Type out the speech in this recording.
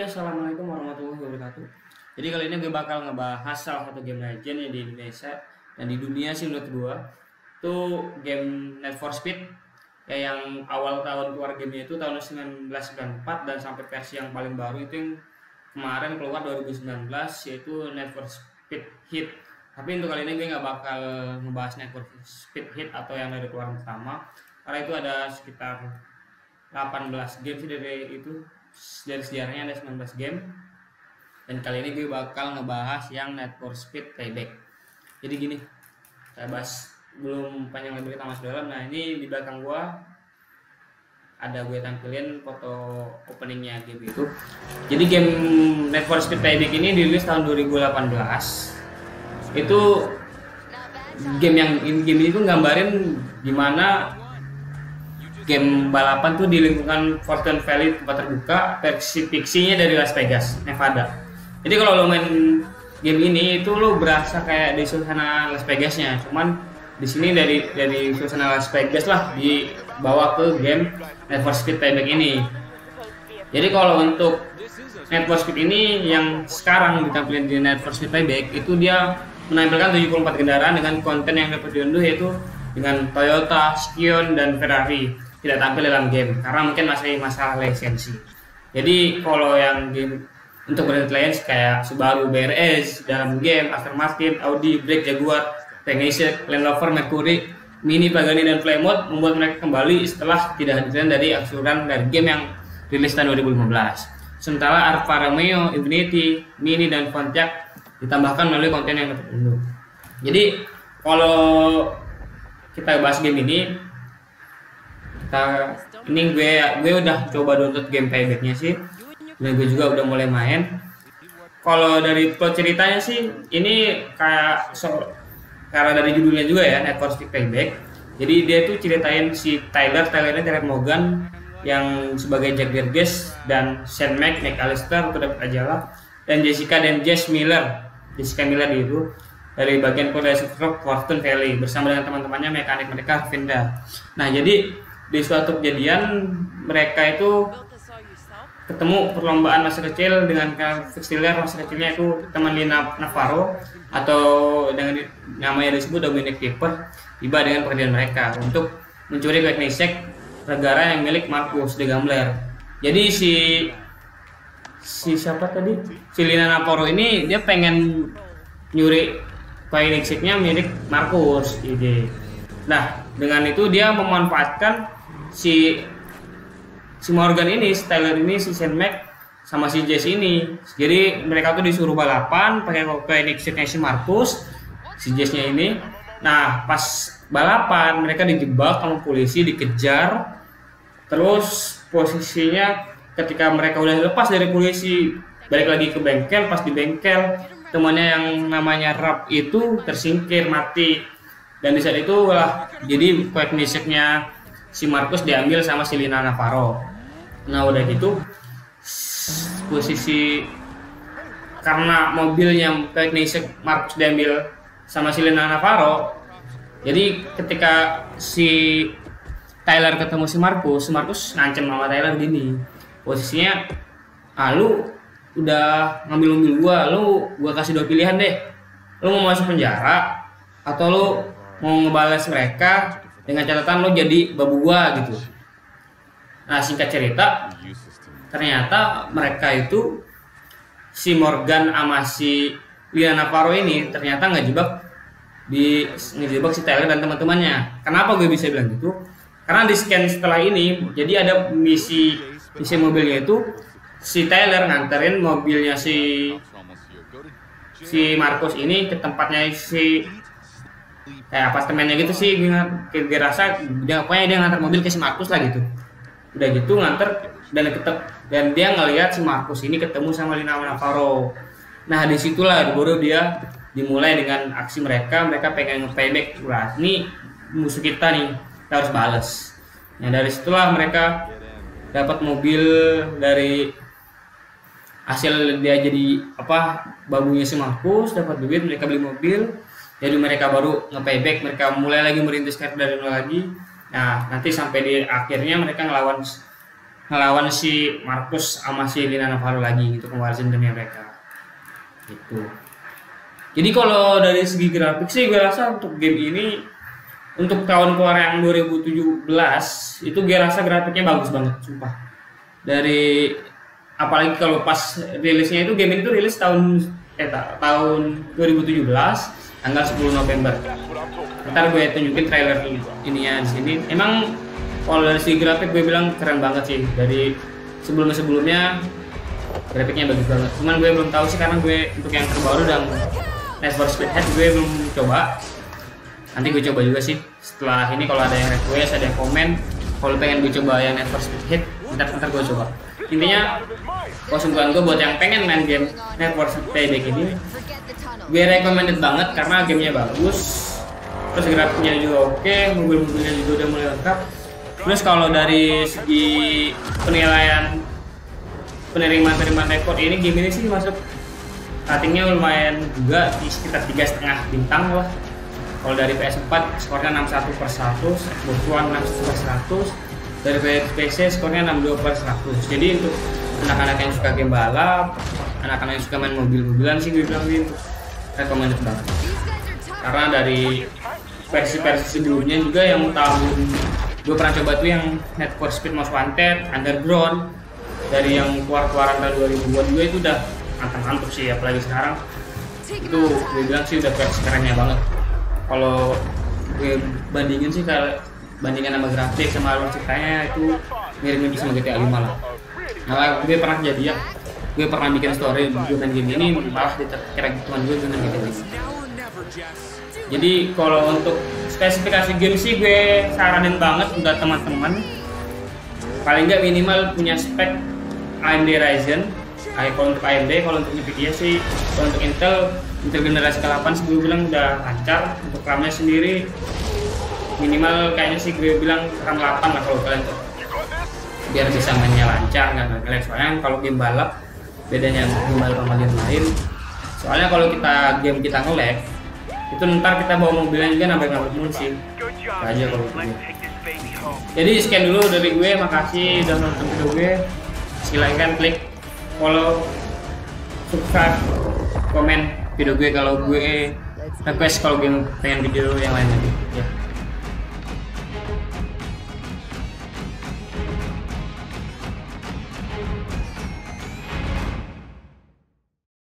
Assalamualaikum warahmatullahi wabarakatuh. Jadi kali ini gue bakal ngebahas salah satu game legend yang di Indonesia dan di dunia sih menurut gue. Itu game Need for Speed ya, yang awal tahun keluar gamenya itu tahun 1994 dan sampai versi yang paling baru itu yang kemarin keluar 2019, yaitu Need for Speed Heat. Tapi untuk kali ini gue nggak bakal ngebahas Need for Speed Heat atau yang dari keluaran pertama, karena itu ada sekitar 18 game sih dari sejarahnya ada 19 game. Dan kali ini gue bakal ngebahas yang Need for Speed Payback. Jadi gini, saya bahas belum panjang lebar kita masuk dalam. Nah, ini di belakang gua ada gue tampilin foto openingnya game itu. Jadi game Need for Speed Payback ini dirilis tahun 2018. Itu game ini tuh gambarin gimana game balapan tuh di lingkungan Fortune Valley, tempat terbuka, versi fiksinya dari Las Vegas, Nevada. Jadi kalau lo main game ini itu lo berasa kayak di suasana Las Vegasnya, cuman di sini dari suasana Las Vegas lah dibawa ke game Need for Speed Payback ini. Jadi kalau untuk Need for Speed ini yang sekarang ditampilkan di Need for Speed Payback itu dia menampilkan 74 kendaraan dengan konten yang dapat diunduh, yaitu dengan Toyota, Scion, dan Ferrari. Tidak tampil dalam game karena mungkin masih masalah lisensi. Jadi kalau yang game untuk brand lain kayak Subaru BRS dalam game, Aston Martin, Audi, Break, Jaguar, Renegade, Land Rover, Mercury, Mini, Pagani, dan Plymouth membuat mereka kembali setelah tidak hadirkan dari angsuran dari game yang rilis tahun 2015. Sementara Alfa Romeo, Infiniti, Mini, dan Pontiac ditambahkan melalui konten yang dapat diunduh. Jadi kalau kita bahas game ini, gue udah coba download game Paybacknya sih, dan gue juga udah mulai main. Kalau dari plot ceritanya sih ini karena dari judulnya juga ya, Need for Speed Payback. Jadi dia tuh ceritain si Tylernya Tyler Morgan yang sebagai Jack Burgess, dan Sean McAllister untuk dapat ajalah, dan Jessica Miller itu dari bagian Progressive Rock Fortune Valley bersama dengan teman-temannya mekanik mereka Vinda. Nah, jadi di suatu kejadian mereka itu ketemu perlombaan masa kecil dengan fixiller masa kecilnya itu teman Lina Navarro atau dengan namanya disebut Dominic Piper, tiba dengan pekerjaan mereka untuk mencuri Koenigsegg, negara yang milik Marcus de Gambler. Jadi si siapa tadi? Si Lina Navarro ini dia pengen nyuri Koenigsegg-nya milik Marcus ide. Nah, dengan itu dia memanfaatkan si Morgan ini, si Tyler ini, si Sean Mac sama si Jess ini. Jadi mereka tuh disuruh balapan pakai Koenigsegg-nya si Marcus, si Jess-nya ini. Nah, pas balapan mereka dijebak sama polisi, dikejar. Terus posisinya ketika mereka udah lepas dari polisi, balik lagi ke bengkel. Pas di bengkel, temannya yang namanya Rap itu tersingkir mati. Dan di saat itu lah jadi Koenigsegg-nya si Marcus diambil sama si Lina Navarro. Nah, udah gitu posisi karena mobilnya Koenigsegg Marcus diambil sama si Lina Navarro. Jadi ketika si Tyler ketemu si Marcus ngancem sama Tyler gini. Posisinya, lu udah ngambil gua kasih dua pilihan deh. Lu mau masuk penjara atau lu mau ngebales mereka dengan catatan lo jadi babu gua gitu. Nah, singkat cerita, ternyata mereka itu si Morgan sama si Lina Navarro ini ternyata ngejebak si Tyler dan teman-temannya. Kenapa gue bisa bilang gitu? Karena di scan setelah ini, jadi ada misi mobilnya itu si Tyler nganterin mobilnya si Marcus ini ke tempatnya kayak apartemennya gitu sih. Gue rasa pokoknya dia nganter mobil ke si Marcus lah gitu. Udah gitu nganter dan dia ngelihat si Marcus ini ketemu sama Lina Navarro. Nah, disitulah baru dia dimulai dengan aksi mereka pengen nge-payback. Wah, ini musuh kita nih, kita harus balas. Nah, dari situlah mereka dapat mobil dari hasil dia jadi babunya si Marcus, dapat duit, mereka beli mobil. Jadi mereka baru nge-payback, mereka mulai lagi merintis karir dari nol lagi. Nah, nanti sampai di akhirnya mereka ngelawan ngelawan si Marcus sama si Lina Navarro lagi gitu kemarin demi mereka gitu. Jadi kalau dari segi grafik sih gue rasa untuk game ini untuk tahun keluar yang 2017 itu gue rasa grafiknya bagus banget sumpah. Dari apalagi kalau pas rilisnya itu game ini tuh rilis tahun 2017 tanggal 10 November. Ntar gue tunjukin trailer ininya di sini. Emang kalau dari segi grafik gue bilang keren banget sih. Dari sebelumnya grafiknya bagus banget. Cuman gue belum tahu sih karena gue untuk yang terbaru dan Need for Speed Heat gue belum coba. Nanti gue coba juga sih. Setelah ini kalau ada yang request, ada yang komen, kalau pengen gue coba yang Need for Speed Heat, ntar gue coba. Intinya kesimpulan gue buat yang pengen main game Need for Speed Payback ini, gue recommended banget karena gamenya bagus, terus grafiknya juga oke, mobil-mobilnya juga udah mulai lengkap. Terus kalau dari segi penilaian penerimaan rekor ini, game ini sih masuk ratingnya lumayan juga di sekitar 3,5 bintang lah. Kalau dari PS4 skornya 61/100, Xbox One 61/100, dari PC skornya 62/100. Jadi untuk anak-anak yang suka game balap, anak-anak yang suka main mobil-mobilan sih gue bilang itu recommended banget. Karena dari versi-versi sebelumnya juga yang tahun gue pernah coba tuh yang Need for Speed Most Wanted, Underground, dari yang keluaran tahun 2000-an juga itu udah mantap sih, apalagi sekarang itu gue bilang sih udah versi kerennya banget. Kalau gue bandingin sih kalau bandingkan sama grafik sama alur ceritanya itu mirip-mirip sama GTA 5 lah. Nah gue pernah jadi ya, gue pernah bikin story gue main game ini malah dikira teman gue dengan GTA 5. Jadi kalau untuk spesifikasi game sih gue saranin banget buat teman-teman paling nggak minimal punya spek AMD Ryzen. Kalau untuk AMD, kalau untuk Nvidia sih, kalau untuk Intel generasi ke-8 sih gue bilang udah lancar. Untuk RAM-nya sendiri minimal kayaknya sih gue bilang RAM 8 lah kalau kalian tuh, biar bisa mainnya lancar nggak ngelag. Soalnya kalau game balap bedanya game balap sama game lain, soalnya kalau kita ngelag itu ntar kita bawa mobilnya juga nambah mulu sih aja kalau gitu. Jadi sekian dulu dari gue, makasih udah nonton video gue. Silahkan klik follow, subscribe, komen video gue kalau gue request kalau gue pengen video yang lain lagi ya.